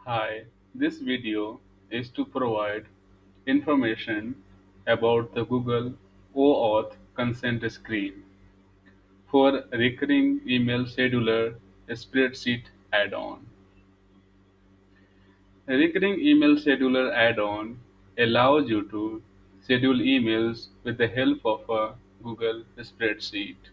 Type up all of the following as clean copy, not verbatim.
Hi, this video is to provide information about the Google Oauth consent screen for recurring email scheduler spreadsheet add-on. A recurring email scheduler add-on allows you to schedule emails with the help of a Google spreadsheet.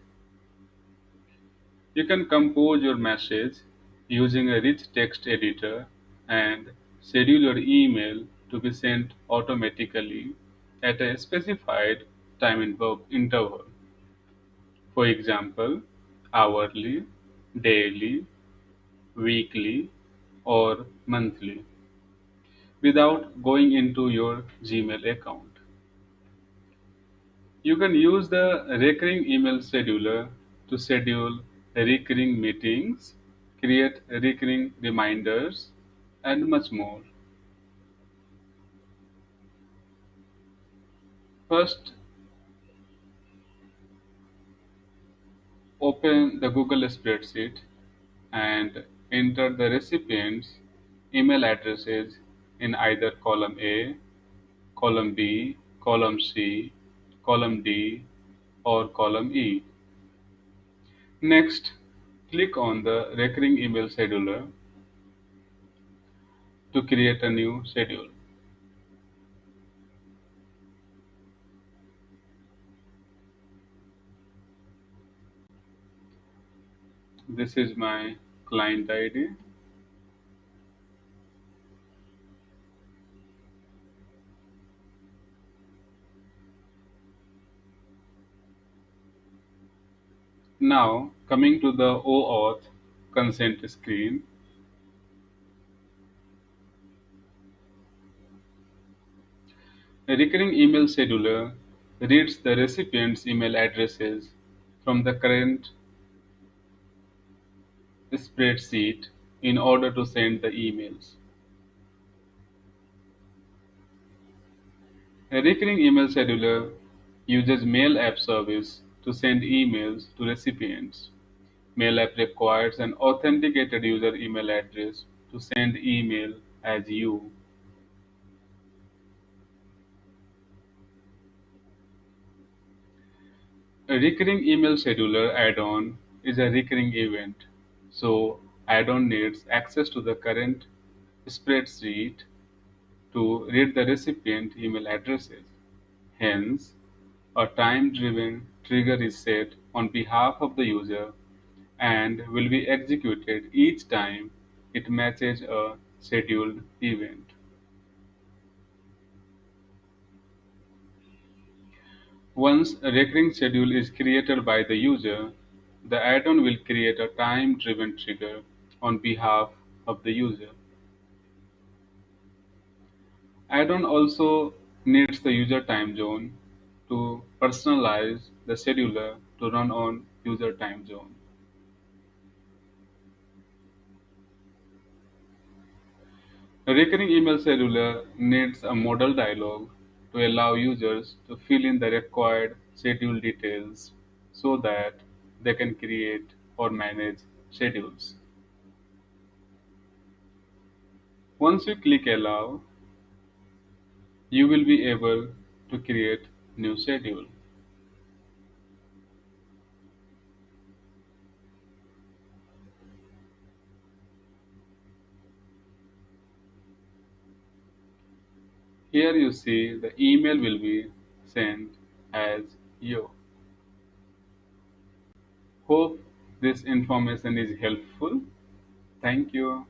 You can compose your message using a rich text editor and schedule your email to be sent automatically at a specified interval. For example, hourly, daily, weekly, or monthly, without going into your Gmail account. You can use the recurring email scheduler to schedule recurring meetings, create recurring reminders, and much more. First, open the Google spreadsheet and enter the recipient's email addresses in either column A, column B, column C, column D, or column E. Next, click on the recurring email scheduler to create a new schedule. This is my client ID. Now, coming to the OAuth consent screen, a recurring email scheduler reads the recipient's email addresses from the current spreadsheet in order to send the emails. A recurring email scheduler uses Mail app service to send emails to recipients. Mail app requires an authenticated user email address to send email as you. A recurring email scheduler add-on is a recurring event, so add-on needs access to the current spreadsheet to read the recipient email addresses. Hence, a time-driven trigger is set on behalf of the user and will be executed each time it matches a scheduled event. Once a recurring schedule is created by the user, the add-on will create a time-driven trigger on behalf of the user. Add-on also needs the user time zone to personalize the scheduler to run on user time zone. A recurring email scheduler needs a modal dialog to allow users to fill in the required schedule details so that they can create or manage schedules. Once you click Allow, you will be able to create new schedule. Here you see the email will be sent as you. Hope this information is helpful. Thank you.